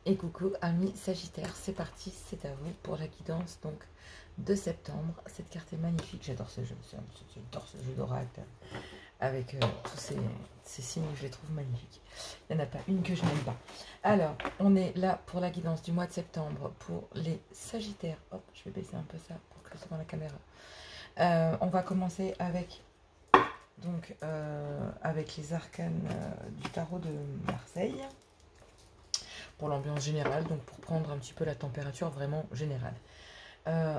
Et coucou amis Sagittaire, c'est parti, c'est à vous pour la guidance donc de septembre. Cette carte est magnifique, j'adore ce jeu, j'adore ce jeu d'oracle avec tous ces signes, je les trouve magnifiques. Il n'y en a pas une que je n'aime pas. Alors, on est là pour la guidance du mois de septembre pour les Sagittaires. Hop, je vais baisser un peu ça pour que ce soit dans la caméra. On va commencer avec donc avec les arcanes du tarot de Marseille. Pour l'ambiance générale, donc pour prendre un petit peu la température vraiment générale.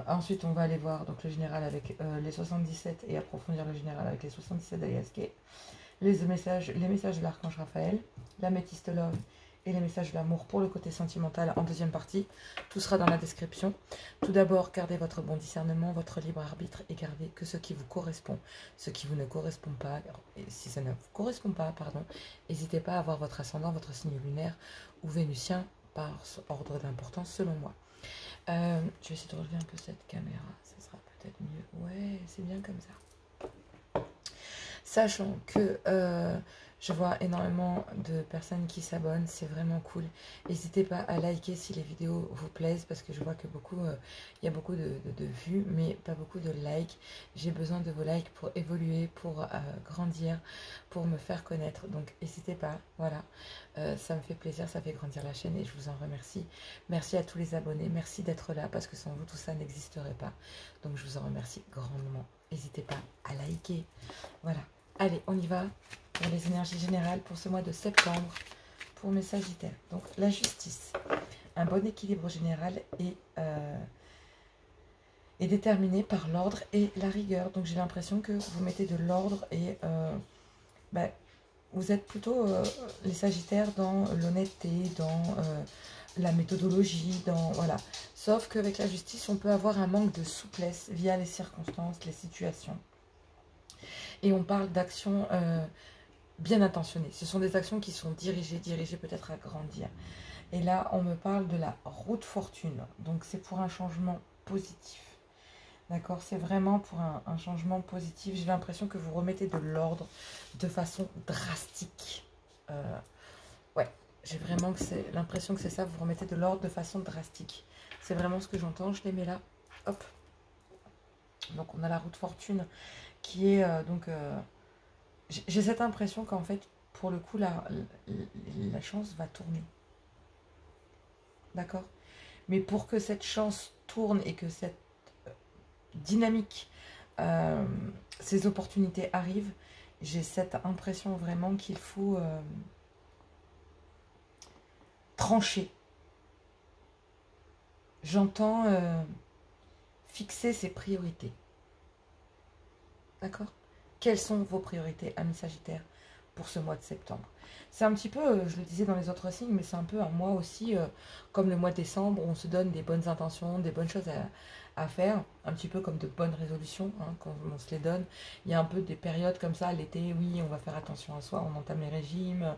Ensuite, on va aller voir donc le général avec les 77 et approfondir le général avec les 77 d'Aliaske. Les messages de l'archange Raphaël, la métiste love et les messages de l'amour pour le côté sentimental en deuxième partie. Tout sera dans la description. Tout d'abord, gardez votre bon discernement, votre libre arbitre et gardez que ce qui vous correspond. Ce qui vous ne correspond pas, et si ça ne vous correspond pas, pardon, n'hésitez pas à avoir votre ascendant, votre signe lunaire ou vénusien par ordre d'importance selon moi. Je vais essayer de relever un peu cette caméra, ça sera peut-être mieux. Ouais, c'est bien comme ça. Sachant que je vois énormément de personnes qui s'abonnent, c'est vraiment cool. N'hésitez pas à liker si les vidéos vous plaisent, parce que je vois que il y a beaucoup de vues, mais pas beaucoup de likes. J'ai besoin de vos likes pour évoluer, pour grandir, pour me faire connaître. Donc n'hésitez pas, voilà. Ça me fait plaisir, ça fait grandir la chaîne et je vous en remercie. Merci à tous les abonnés, merci d'être là, parce que sans vous tout ça n'existerait pas. Donc je vous en remercie grandement. N'hésitez pas à liker, voilà. Allez, on y va pour les énergies générales pour ce mois de septembre pour mes Sagittaires. Donc, la justice. Un bon équilibre général est déterminé par l'ordre et la rigueur. Donc, j'ai l'impression que vous mettez de l'ordre et vous êtes plutôt, les Sagittaires, dans l'honnêteté, dans la méthodologie, dans voilà. Sauf qu'avec la justice, on peut avoir un manque de souplesse via les circonstances, les situations. Et on parle d'actions bien intentionnées. Ce sont des actions qui sont dirigées peut-être à grandir. Et là, on me parle de la roue de fortune. Donc, c'est pour un changement positif. D'accord? C'est vraiment pour un changement positif. J'ai l'impression que vous remettez de l'ordre de façon drastique. Ouais, j'ai vraiment l'impression que c'est ça. Vous remettez de l'ordre de façon drastique. C'est vraiment ce que j'entends. Je les mets là. Hop. Donc, on a la roue de fortune qui est j'ai cette impression qu'en fait, pour le coup, la chance va tourner. D'accord? Mais pour que cette chance tourne et que cette dynamique, ces opportunités arrivent, j'ai cette impression vraiment qu'il faut trancher. J'entends fixer ses priorités. D'accord? Quelles sont vos priorités, amis Sagittaires, pour ce mois de septembre? C'est un petit peu, je le disais dans les autres signes, mais c'est un peu un mois aussi, comme le mois de décembre, où on se donne des bonnes intentions, des bonnes choses à faire, un petit peu comme de bonnes résolutions, hein, quand on se les donne. Il y a un peu des périodes comme ça, l'été, oui, on va faire attention à soi, on entame les régimes.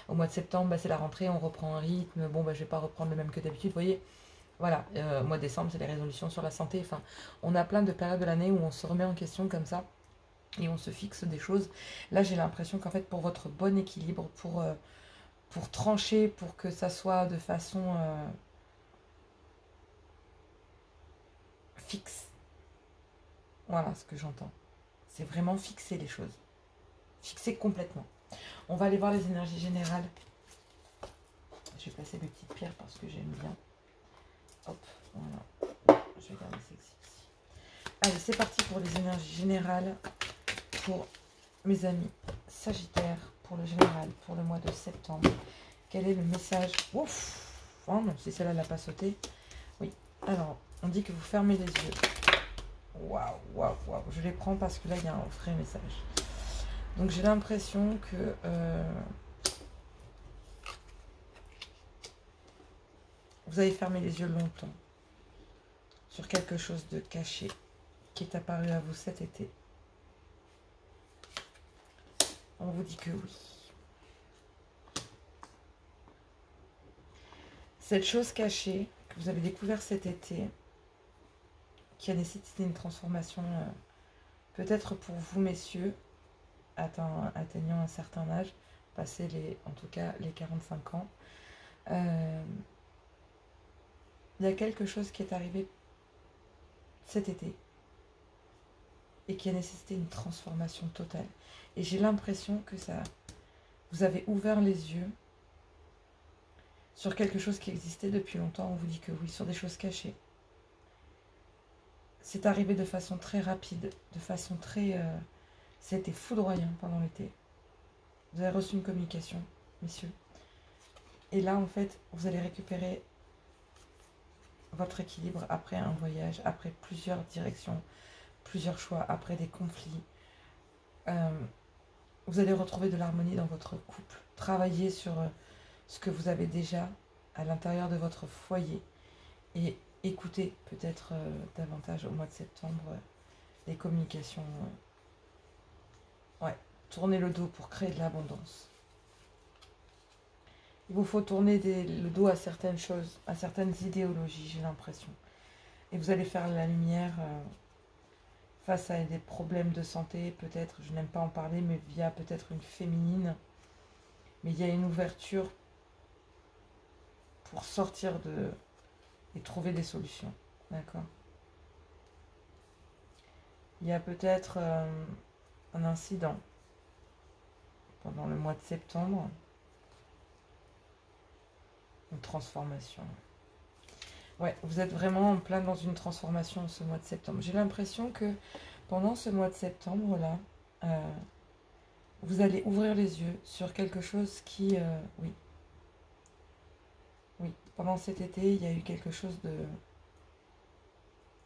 Au mois de septembre, bah, c'est la rentrée, on reprend un rythme. Bon, bah, je ne vais pas reprendre le même que d'habitude, vous voyez. Voilà, au mois de décembre, c'est les résolutions sur la santé. Enfin, on a plein de périodes de l'année où on se remet en question comme ça. Et on se fixe des choses. Là, j'ai l'impression qu'en fait, pour votre bon équilibre, pour trancher, pour que ça soit de façon fixe. Voilà ce que j'entends. C'est vraiment fixer les choses. Fixer complètement. On va aller voir les énergies générales. Je vais placer mes petites pierres parce que j'aime bien. Hop, voilà. Je vais garder sexy ici. Allez, c'est parti pour les énergies générales. Pour mes amis Sagittaires, pour le général, pour le mois de septembre. Quel est le message? Ouf! Oh non, si celle-là n'a pas sauté. Oui. Alors, on dit que vous fermez les yeux. Waouh, waouh, waouh. Je les prends parce que là, il y a un vrai message. Donc, j'ai l'impression que... vous avez fermé les yeux longtemps sur quelque chose de caché qui est apparu à vous cet été. On vous dit que oui. Cette chose cachée que vous avez découvert cet été, qui a nécessité une transformation, peut-être pour vous, messieurs, atteignant un certain âge, passé en tout cas les 45 ans, il y a quelque chose qui est arrivé cet été et qui a nécessité une transformation totale. Et j'ai l'impression que ça, vous avez ouvert les yeux sur quelque chose qui existait depuis longtemps. On vous dit que oui, sur des choses cachées. C'est arrivé de façon très rapide, de façon très... C'était foudroyant pendant l'été. Vous avez reçu une communication, messieurs. Et là, en fait, vous allez récupérer votre équilibre après un voyage, après plusieurs directions, plusieurs choix, après des conflits. Vous allez retrouver de l'harmonie dans votre couple. Travailler sur ce que vous avez déjà à l'intérieur de votre foyer. Et écoutez peut-être davantage au mois de septembre les communications. Ouais, tournez le dos pour créer de l'abondance. Il vous faut tourner le dos à certaines choses, à certaines idéologies, j'ai l'impression. Et vous allez faire la lumière face à des problèmes de santé, peut-être, je n'aime pas en parler, mais via peut-être une féminine. Mais il y a une ouverture pour sortir et trouver des solutions. D'accord? Il y a peut-être un incident pendant le mois de septembre. Une transformation. Ouais, vous êtes vraiment en plein dans une transformation ce mois de septembre. J'ai l'impression que pendant ce mois de septembre-là, vous allez ouvrir les yeux sur quelque chose qui... oui. Oui, pendant cet été, il y a eu quelque chose de...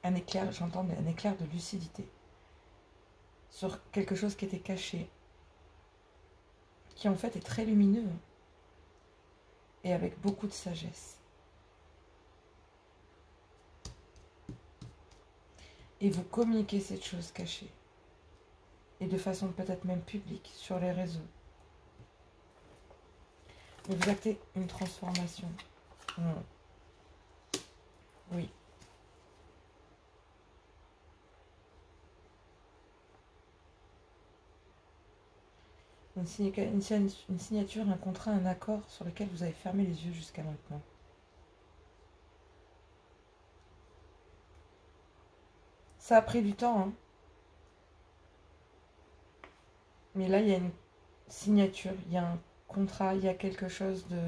Un éclair, j'entends un éclair de lucidité. Sur quelque chose qui était caché. Qui en fait est très lumineux. Et avec beaucoup de sagesse. Et vous communiquez cette chose cachée. Et de façon peut-être même publique sur les réseaux. Et vous actez une transformation. Oui. Une signature, un contrat, un accord sur lequel vous avez fermé les yeux jusqu'à maintenant. Ça a pris du temps, hein. Mais là, il y a une signature, il y a un contrat, il y a quelque chose de...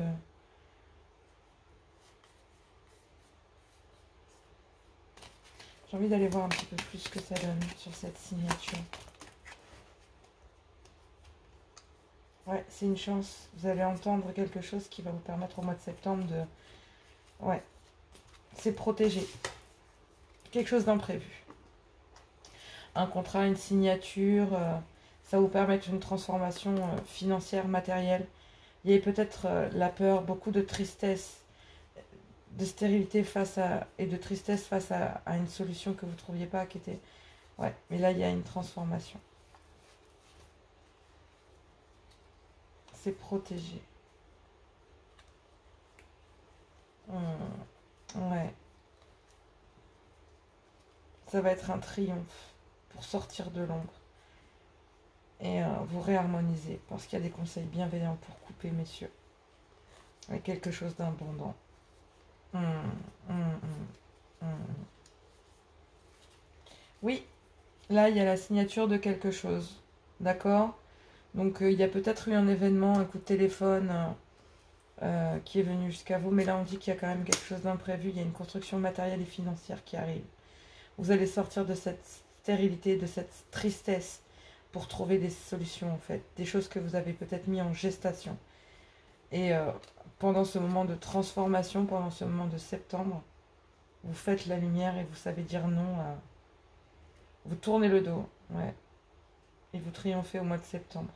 J'ai envie d'aller voir un petit peu plus ce que ça donne sur cette signature. Ouais, c'est une chance. Vous allez entendre quelque chose qui va vous permettre au mois de septembre de... Ouais, c'est protégé. Quelque chose d'imprévu. Un contrat, une signature, ça va vous permettre une transformation financière, matérielle. Il y avait peut-être la peur, beaucoup de tristesse, de stérilité et de tristesse face à une solution que vous ne trouviez pas, qui était... Ouais, mais là, il y a une transformation. C'est protégé. Ouais. Ça va être un triomphe pour sortir de l'ombre. Et vous réharmoniser. Parce qu'il y a des conseils bienveillants pour couper, messieurs. Avec quelque chose d'abondant. Oui, là, il y a la signature de quelque chose. D'accord? Donc, il y a peut-être eu un événement, un coup de téléphone qui est venu jusqu'à vous. Mais là, on dit qu'il y a quand même quelque chose d'imprévu. Il y a une construction matérielle et financière qui arrive. Vous allez sortir de cette stérilité, de cette tristesse pour trouver des solutions, en fait. Des choses que vous avez peut-être mis en gestation. Et pendant ce moment de transformation, pendant ce moment de septembre, vous faites la lumière et vous savez dire non. Vous tournez le dos, ouais. Et vous triomphez au mois de septembre.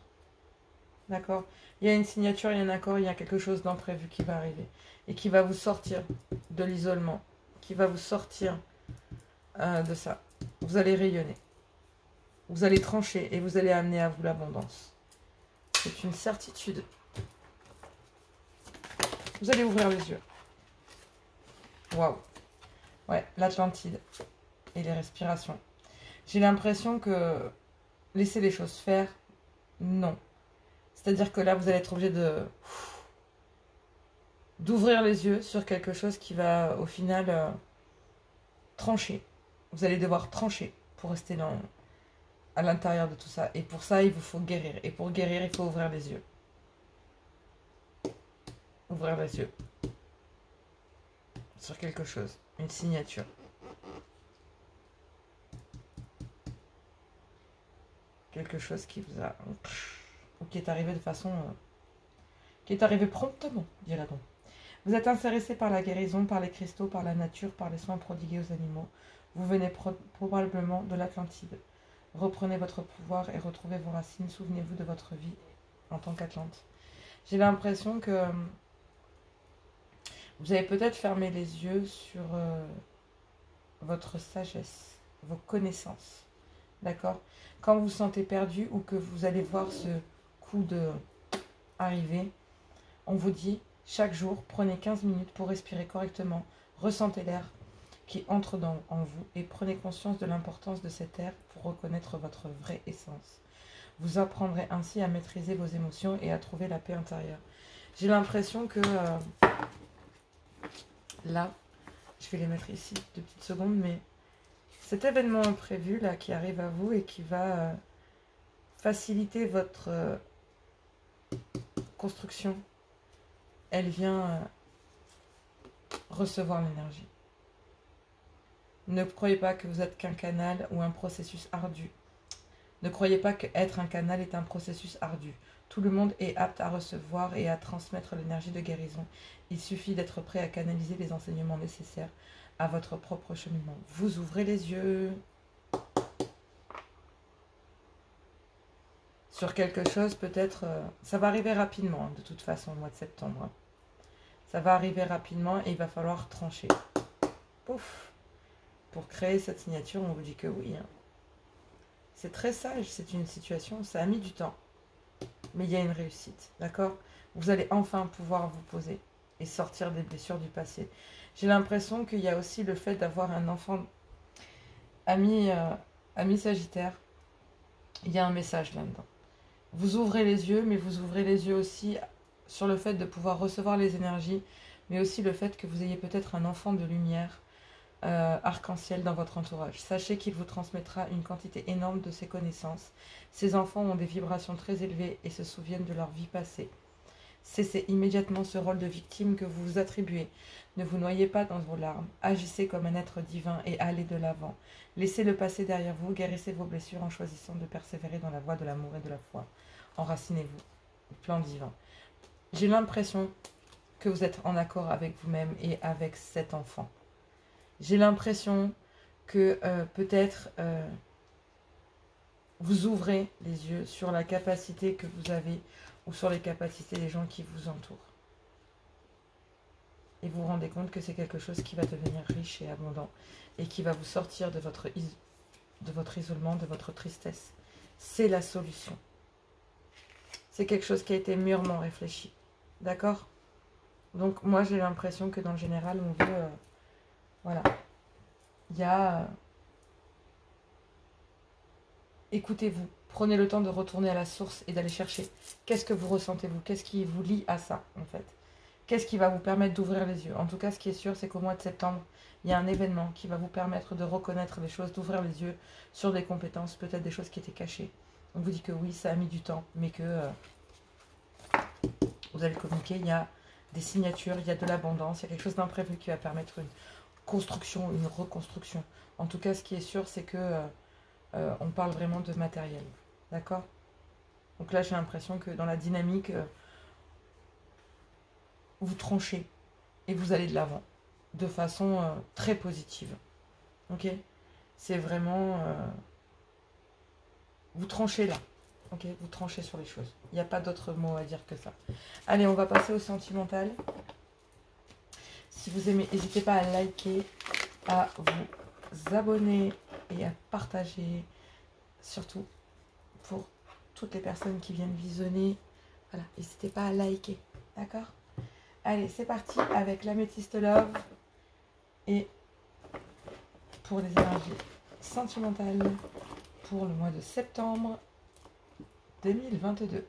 D'accord? Il y a une signature, il y a un accord, il y a quelque chose d'imprévu qui va arriver. Et qui va vous sortir de l'isolement. Qui va vous sortir de ça. Vous allez rayonner. Vous allez trancher et vous allez amener à vous l'abondance. C'est une certitude. Vous allez ouvrir les yeux. Waouh. Ouais, l'Atlantide et les respirations. J'ai l'impression que laisser les choses faire, non. C'est-à-dire que là, vous allez être obligé de d'ouvrir les yeux sur quelque chose qui va au final trancher. Vous allez devoir trancher pour rester à l'intérieur de tout ça. Et pour ça, il vous faut guérir. Et pour guérir, il faut ouvrir les yeux. Ouvrir les yeux. Sur quelque chose. Une signature. Quelque chose qui vous a... ou qui est arrivé de façon... qui est arrivé promptement, dirait-on. Vous êtes intéressé par la guérison, par les cristaux, par la nature, par les soins prodigués aux animaux. Vous venez probablement de l'Atlantide. Reprenez votre pouvoir et retrouvez vos racines. Souvenez-vous de votre vie en tant qu'Atlante. J'ai l'impression que vous avez peut-être fermé les yeux sur votre sagesse, vos connaissances. D'accord? Quand vous vous sentez perdu ou que vous allez voir ce coup de arriver, on vous dit chaque jour, prenez 15 minutes pour respirer correctement. Ressentez l'air qui entre en vous et prenez conscience de l'importance de cet air pour reconnaître votre vraie essence. Vous apprendrez ainsi à maîtriser vos émotions et à trouver la paix intérieure. J'ai l'impression que là, je vais les mettre ici 2 petites secondes, mais cet événement imprévu là qui arrive à vous et qui va faciliter votre construction, elle vient recevoir l'énergie. Ne croyez pas que vous êtes qu'un canal ou un processus ardu. Ne croyez pas qu'être un canal est un processus ardu. Tout le monde est apte à recevoir et à transmettre l'énergie de guérison. Il suffit d'être prêt à canaliser les enseignements nécessaires à votre propre cheminement. Vous ouvrez les yeux sur quelque chose, peut-être... ça va arriver rapidement, de toute façon, au mois de septembre. Ça va arriver rapidement et il va falloir trancher. Pouf! Pour créer cette signature, on vous dit que oui. Hein. C'est très sage, c'est une situation, ça a mis du temps. Mais il y a une réussite, d'accord? Vous allez enfin pouvoir vous poser et sortir des blessures du passé. J'ai l'impression qu'il y a aussi le fait d'avoir un enfant ami Sagittaire. Il y a un message là-dedans. Vous ouvrez les yeux, mais vous ouvrez les yeux aussi sur le fait de pouvoir recevoir les énergies, mais aussi le fait que vous ayez peut-être un enfant de lumière arc-en-ciel dans votre entourage. Sachez qu'il vous transmettra une quantité énorme de ses connaissances. Ces enfants ont des vibrations très élevées et se souviennent de leur vie passée. Cessez immédiatement ce rôle de victime que vous vous attribuez. Ne vous noyez pas dans vos larmes. Agissez comme un être divin et allez de l'avant. Laissez le passé derrière vous. Guérissez vos blessures en choisissant de persévérer dans la voie de l'amour et de la foi. Enracinez-vous. Plan divin. J'ai l'impression que vous êtes en accord avec vous-même et avec cet enfant. J'ai l'impression que peut-être vous ouvrez les yeux sur la capacité que vous avez ou sur les capacités des gens qui vous entourent. Et vous vous rendez compte que c'est quelque chose qui va devenir riche et abondant et qui va vous sortir de votre isolement, de votre tristesse. C'est la solution. C'est quelque chose qui a été mûrement réfléchi. D'accord? Donc moi j'ai l'impression que dans le général on veut... voilà. Il y a... écoutez-vous. Prenez le temps de retourner à la source et d'aller chercher. Qu'est-ce que vous ressentez vous? Qu'est-ce qui vous lie à ça en fait? Qu'est-ce qui va vous permettre d'ouvrir les yeux? En tout cas, ce qui est sûr, c'est qu'au mois de septembre, il y a un événement qui va vous permettre de reconnaître les choses, d'ouvrir les yeux sur des compétences, peut-être des choses qui étaient cachées. On vous dit que oui, ça a mis du temps, mais que vous allez communiquer. Il y a des signatures, il y a de l'abondance, il y a quelque chose d'imprévu qui va permettre une construction, une reconstruction. En tout cas, ce qui est sûr, c'est que on parle vraiment de matériel. D'accord? Donc là, j'ai l'impression que dans la dynamique, vous tranchez et vous allez de l'avant de façon très positive. Ok? C'est vraiment... vous tranchez là. Ok? Vous tranchez sur les choses. Il n'y a pas d'autre mot à dire que ça. Allez, on va passer au sentimental. Si vous aimez, n'hésitez pas à liker, à vous abonner et à partager. Surtout pour toutes les personnes qui viennent visionner. Voilà, n'hésitez pas à liker. D'accord? Allez, c'est parti avec l'améthyste love. Et pour les énergies sentimentales pour le mois de septembre 2022.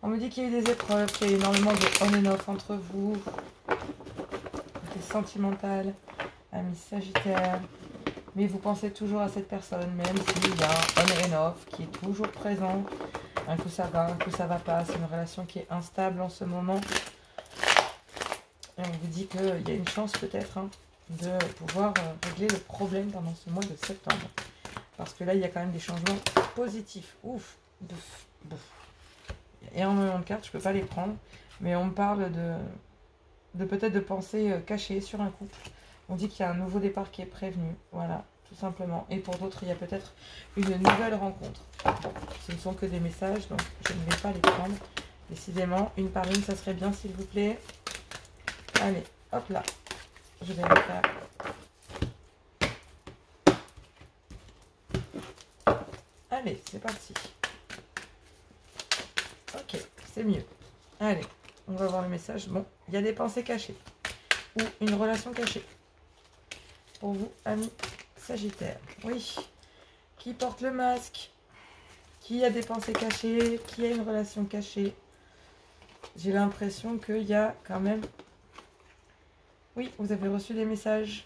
On me dit qu'il y a eu des épreuves, qu'il y a eu énormément de on and off entre vous. Côté sentimental, ami Sagittaire. Mais vous pensez toujours à cette personne, même s'il y a un on and off qui est toujours présent. Un coup ça va, un coup ça va pas. C'est une relation qui est instable en ce moment. Et on vous dit qu'il y a une chance peut-être de pouvoir régler le problème pendant ce mois de septembre. Parce que là, il y a quand même des changements positifs. Ouf, bouf, bouf. Il y a énormément de cartes, je ne peux pas les prendre. Mais on me parle de peut-être de pensées cachées sur un couple. On dit qu'il y a un nouveau départ qui est prévenu. Voilà, tout simplement. Et pour d'autres, il y a peut-être une nouvelle rencontre. Bon, ce ne sont que des messages, donc je ne vais pas les prendre. Décidément, une par une, ça serait bien, s'il vous plaît. Allez, hop là. Je vais le faire. Allez, c'est parti. Ok, c'est mieux. Allez, on va voir le message. Bon, il y a des pensées cachées. Ou une relation cachée. Pour vous, amis Sagittaire. Oui. Qui porte le masque? Qui a des pensées cachées? Qui a une relation cachée? J'ai l'impression qu'il y a quand même... Oui, vous avez reçu des messages.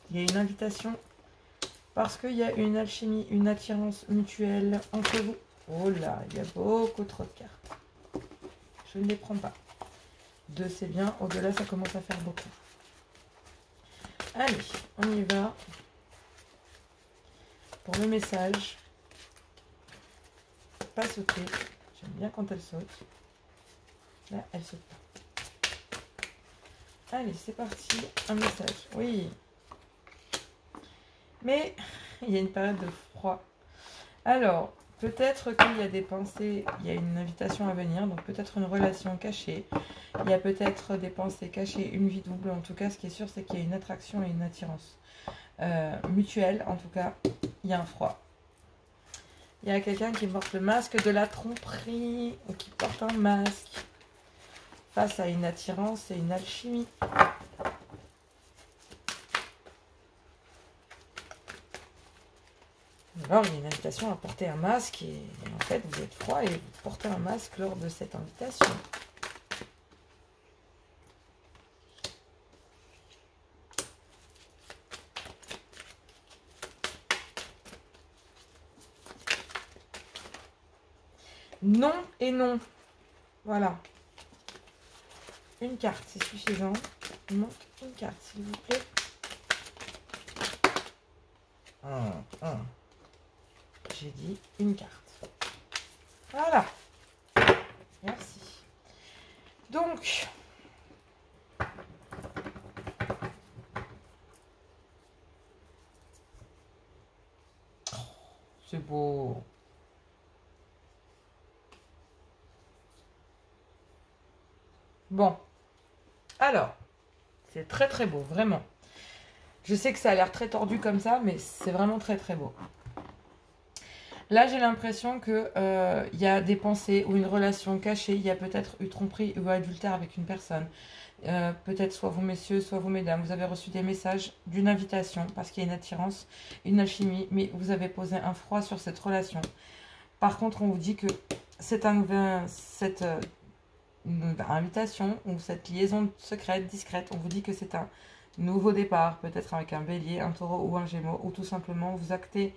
Il y a une invitation. Parce qu'il y a une alchimie, une attirance mutuelle entre vous. Oh là, il y a beaucoup trop de cartes. Je ne les prends pas. 2, c'est bien. Au-delà, ça commence à faire beaucoup. Allez, on y va. Pour le message. Pas sauter. J'aime bien quand elle saute. Là, elle saute pas. Allez, c'est parti. Un message. Oui. Mais il y a une période de froid. Alors, peut-être qu'il y a des pensées, il y a une invitation à venir, donc peut-être une relation cachée. Il y a peut-être des pensées cachées, une vie double. En tout cas, ce qui est sûr, c'est qu'il y a une attraction et une attirance mutuelle. En tout cas, il y a un froid. Il y a quelqu'un qui porte le masque de la tromperie ou qui porte un masque face à une attirance et une alchimie. Alors, il y a une invitation à porter un masque et en fait, vous êtes froid et vous portez un masque lors de cette invitation. Non et non. Voilà. Une carte, c'est suffisant. Il manque une carte, s'il vous plaît. J'ai dit une carte. Voilà. Merci. Donc, c'est beau. Bon. Alors, c'est très très beau, vraiment. Je sais que ça a l'air très tordu comme ça, mais c'est vraiment très très beau. Là, j'ai l'impression qu'il y a des pensées ou une relation cachée. Il y a peut-être eu tromperie ou adultère avec une personne. Peut-être soit vous messieurs, soit vous mesdames. Vous avez reçu des messages d'une invitation parce qu'il y a une attirance, une alchimie. Mais vous avez posé un froid sur cette relation. Par contre, on vous dit que cette invitation ou cette liaison secrète, discrète, on vous dit que c'est un nouveau départ. Peut-être avec un bélier, un taureau ou un gémeau. Ou tout simplement, vous actez...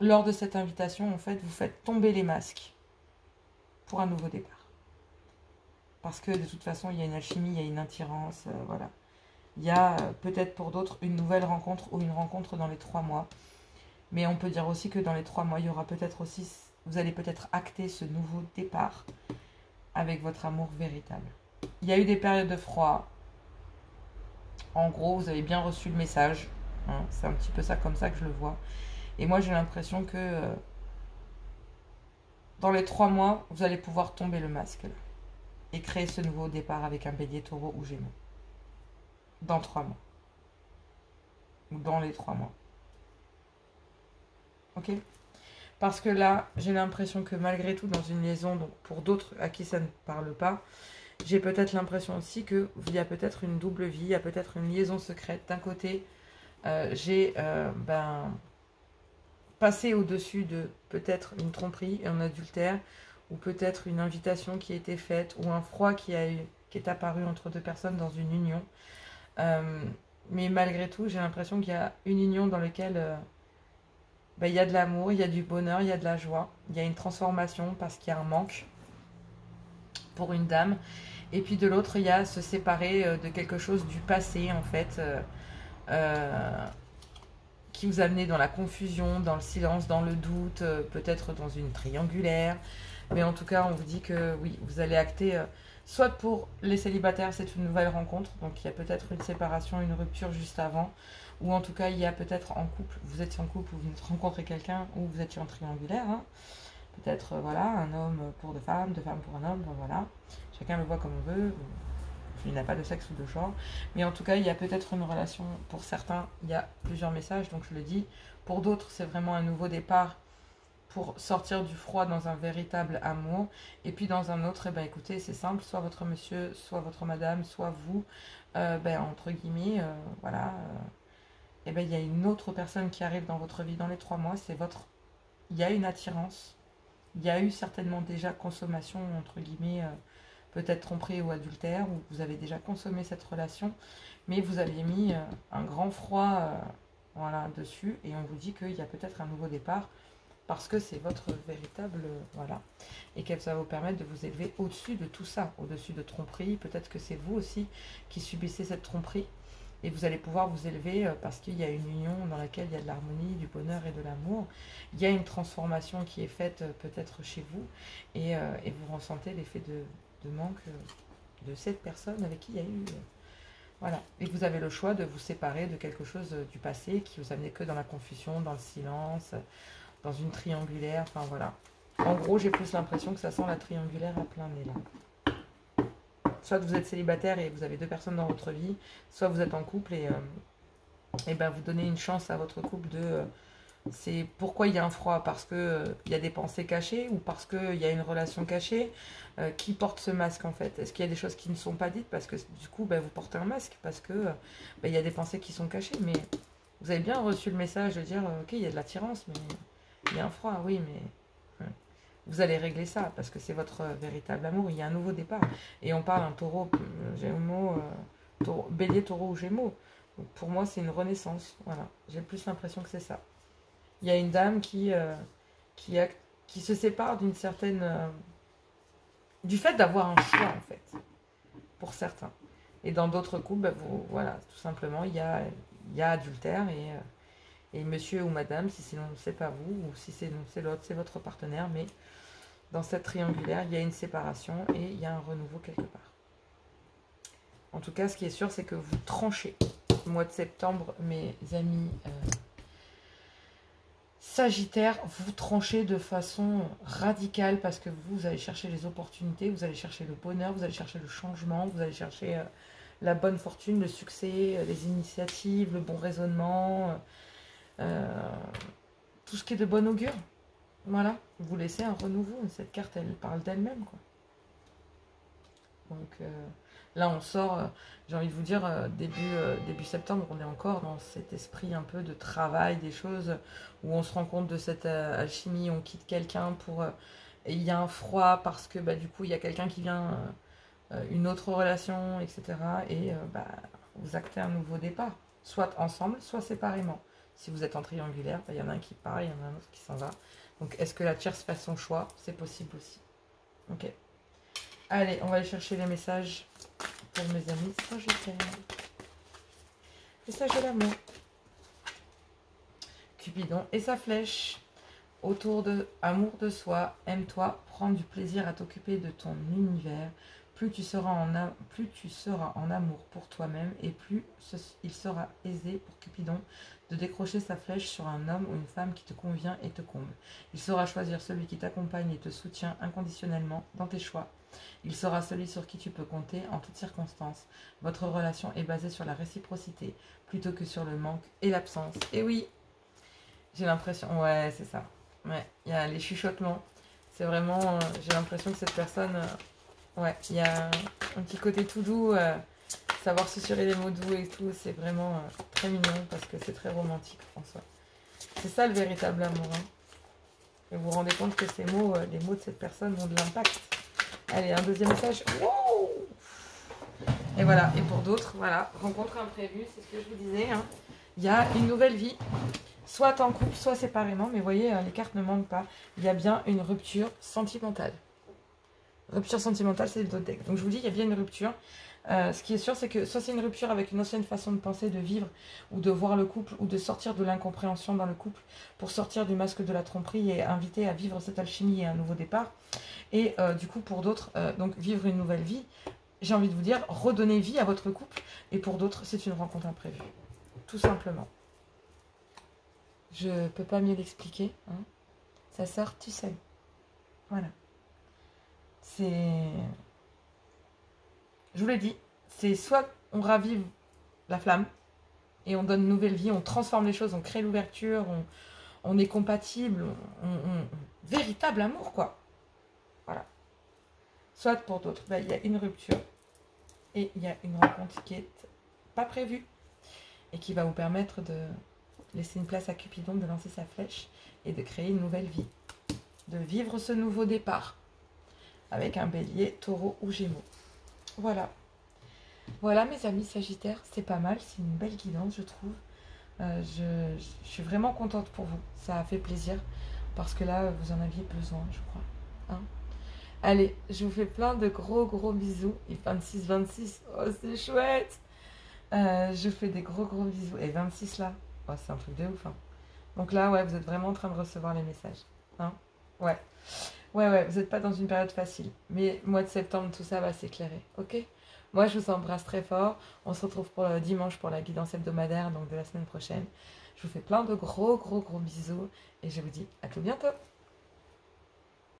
lors de cette invitation, en fait, vous faites tomber les masques pour un nouveau départ. Parce que de toute façon, il y a une alchimie, il y a une attirance, voilà. Il y a peut-être pour d'autres une nouvelle rencontre ou une rencontre dans les 3 mois. Mais on peut dire aussi que dans les 3 mois, il y aura peut-être aussi, vous allez peut-être acter ce nouveau départ avec votre amour véritable. Il y a eu des périodes de froid. En gros, vous avez bien reçu le message. Hein, c'est un petit peu ça comme ça que je le vois. Et moi, j'ai l'impression que dans les 3 mois, vous allez pouvoir tomber le masque là, et créer ce nouveau départ avec un bélier, taureau ou gémeaux. Dans 3 mois. Ou dans les 3 mois. Ok? Parce que là, j'ai l'impression que malgré tout, dans une liaison, donc pour d'autres à qui ça ne parle pas, j'ai peut-être l'impression aussi qu'il y a peut-être une double vie, il y a peut-être une liaison secrète. D'un côté, j'ai... passer au-dessus de peut-être une tromperie, un adultère, ou peut-être une invitation qui a été faite, ou un froid qui est apparu entre deux personnes dans une union. Mais malgré tout, j'ai l'impression qu'il y a une union dans laquelle il y a de l'amour, il y a du bonheur, il y a de la joie, il y a une transformation parce qu'il y a un manque pour une dame. Et puis de l'autre, il y a se séparer de quelque chose du passé, en fait, qui vous a amené dans la confusion, dans le silence, dans le doute, peut-être dans une triangulaire. Mais en tout cas, on vous dit que oui, vous allez acter, soit pour les célibataires, c'est une nouvelle rencontre, donc il y a peut-être une séparation, une rupture juste avant, ou en tout cas, il y a peut-être en couple, vous étiez en couple, ou vous venez de rencontrer quelqu'un, ou vous étiez en triangulaire, hein. Peut-être, voilà, un homme pour deux femmes pour un homme, voilà. Chacun le voit comme on veut, il n'a pas de sexe ou de genre. Mais en tout cas, il y a peut-être une relation, pour certains, il y a plusieurs messages, donc je le dis. Pour d'autres, c'est vraiment un nouveau départ pour sortir du froid dans un véritable amour. Et puis dans un autre, écoutez, c'est simple, soit votre monsieur, soit votre madame, soit vous, entre guillemets, voilà. Il y a une autre personne qui arrive dans votre vie dans les 3 mois, il y a une attirance. Il y a eu certainement déjà consommation, entre guillemets, peut-être tromperie ou adultère, où vous avez déjà consommé cette relation, mais vous aviez mis un grand froid voilà, dessus, et on vous dit qu'il y a peut-être un nouveau départ, parce que c'est votre véritable... voilà, et que ça va vous permettre de vous élever au-dessus de tout ça, au-dessus de tromperie. Peut-être que c'est vous aussi qui subissez cette tromperie, et vous allez pouvoir vous élever parce qu'il y a une union dans laquelle il y a de l'harmonie, du bonheur et de l'amour. Il y a une transformation qui est faite peut-être chez vous, et vous ressentez l'effet de manque de cette personne avec qui il y a eu... voilà. Et vous avez le choix de vous séparer de quelque chose du passé qui vous amenait que dans la confusion, dans le silence, dans une triangulaire, enfin voilà. En gros, j'ai plus l'impression que ça sent la triangulaire à plein nez là. Soit vous êtes célibataire et vous avez 2 personnes dans votre vie, soit vous êtes en couple et vous donnez une chance à votre couple de... c'est pourquoi il y a un froid, parce que il y a des pensées cachées ou parce qu'il y a une relation cachée. Qui porte ce masque en fait? Est-ce qu'il y a des choses qui ne sont pas dites parce que du coup vous portez un masque parce que il y a des pensées qui sont cachées, mais vous avez bien reçu le message de dire ok, il y a de l'attirance, mais il y a un froid, oui, mais vous allez régler ça parce que c'est votre véritable amour. Il y a un nouveau départ. Et on parle un taureau, gémeaux, bélier, taureau ou gémeaux. Donc pour moi, c'est une renaissance. Voilà. J'ai plus l'impression que c'est ça. Il y a une dame qui se sépare d'une certaine... du fait d'avoir un choix, en fait. Pour certains. Et dans d'autres couples, voilà, tout simplement, il y a adultère et monsieur ou madame, si sinon c'est pas vous, ou si c'est non, c'est l'autre, c'est votre partenaire, mais dans cette triangulaire, il y a une séparation et il y a un renouveau quelque part. En tout cas, ce qui est sûr, c'est que vous tranchez. Le mois de septembre, mes amis Sagittaire, vous tranchez de façon radicale parce que vous allez chercher les opportunités, vous allez chercher le bonheur, vous allez chercher le changement, vous allez chercher la bonne fortune, le succès, les initiatives, le bon raisonnement, tout ce qui est de bon augure. Voilà, vous laissez un renouveau. Cette carte, elle parle d'elle-même, quoi. Donc là, on sort, j'ai envie de vous dire, début septembre, on est encore dans cet esprit un peu de travail, des choses où on se rend compte de cette alchimie, on quitte quelqu'un pour... et il y a un froid parce que du coup, il y a quelqu'un qui vient, une autre relation, etc. Et vous actez un nouveau départ, soit ensemble, soit séparément. Si vous êtes en triangulaire, il y en a un qui part, il y en a un autre qui s'en va. Donc, est-ce que la tierce fait son choix? C'est possible aussi. Ok. Allez, on va aller chercher les messages pour mes amis Sagittaires. Message de l'amour. Cupidon et sa flèche. Autour de amour de soi, aime-toi, prends du plaisir à t'occuper de ton univers. Plus tu seras en amour pour toi-même et plus il sera aisé pour Cupidon de décrocher sa flèche sur un homme ou une femme qui te convient et te comble. Il saura choisir celui qui t'accompagne et te soutient inconditionnellement dans tes choix. Il sera celui sur qui tu peux compter en toutes circonstances. Votre relation est basée sur la réciprocité plutôt que sur le manque et l'absence. Et oui, j'ai l'impression... ouais, c'est ça. Ouais, il y a les chuchotements. C'est vraiment... j'ai l'impression que cette personne... ouais, il y a un petit côté tout doux, savoir susurrer les mots doux et tout, c'est vraiment très mignon parce que c'est très romantique, François. C'est ça le véritable amour. Hein. Et vous vous rendez compte que ces mots, les mots de cette personne ont de l'impact. Allez, un deuxième message. Wow. Et voilà, et pour d'autres, voilà, rencontre imprévue, c'est ce que je vous disais. Hein. Il y a une nouvelle vie, soit en couple, soit séparément, mais vous voyez, les cartes ne manquent pas. Il y a bien une rupture sentimentale. Rupture sentimentale, c'est le dos de deck. Donc je vous dis, il y a bien une rupture. Ce qui est sûr, c'est que soit c'est une rupture avec une ancienne façon de penser, de vivre, ou de voir le couple, ou de sortir de l'incompréhension dans le couple, pour sortir du masque de la tromperie et inviter à vivre cette alchimie et un nouveau départ. Et du coup, pour d'autres, donc vivre une nouvelle vie, j'ai envie de vous dire, redonner vie à votre couple. Et pour d'autres, c'est une rencontre imprévue. Tout simplement. Je peux pas mieux l'expliquer. Hein. Ça sort, tu sais. Voilà. C'est... Je vous l'ai dit, c'est soit on ravive la flamme et on donne une nouvelle vie, on transforme les choses, on crée l'ouverture, on est compatible, véritable amour, quoi. Voilà. Soit pour d'autres, il y a une rupture et il y a une rencontre qui est pas prévue et qui va vous permettre de laisser une place à Cupidon, de lancer sa flèche et de créer une nouvelle vie, de vivre ce nouveau départ avec un bélier, taureau ou gémeaux. Voilà. Voilà mes amis Sagittaires, c'est pas mal, c'est une belle guidance je trouve. Je suis vraiment contente pour vous, ça a fait plaisir parce que là vous en aviez besoin je crois. Hein. Allez, je vous fais plein de gros bisous. Et 26, oh c'est chouette. Je vous fais des gros bisous. Et 26 là, oh, c'est un truc de ouf. Hein. Donc là, ouais, vous êtes vraiment en train de recevoir les messages. Hein. Ouais, vous n'êtes pas dans une période facile. Mais mois de septembre, tout ça va s'éclairer. Ok. Moi, je vous embrasse très fort. On se retrouve pour le dimanche pour la guidance hebdomadaire, donc de la semaine prochaine. Je vous fais plein de gros bisous. Et je vous dis à tout bientôt.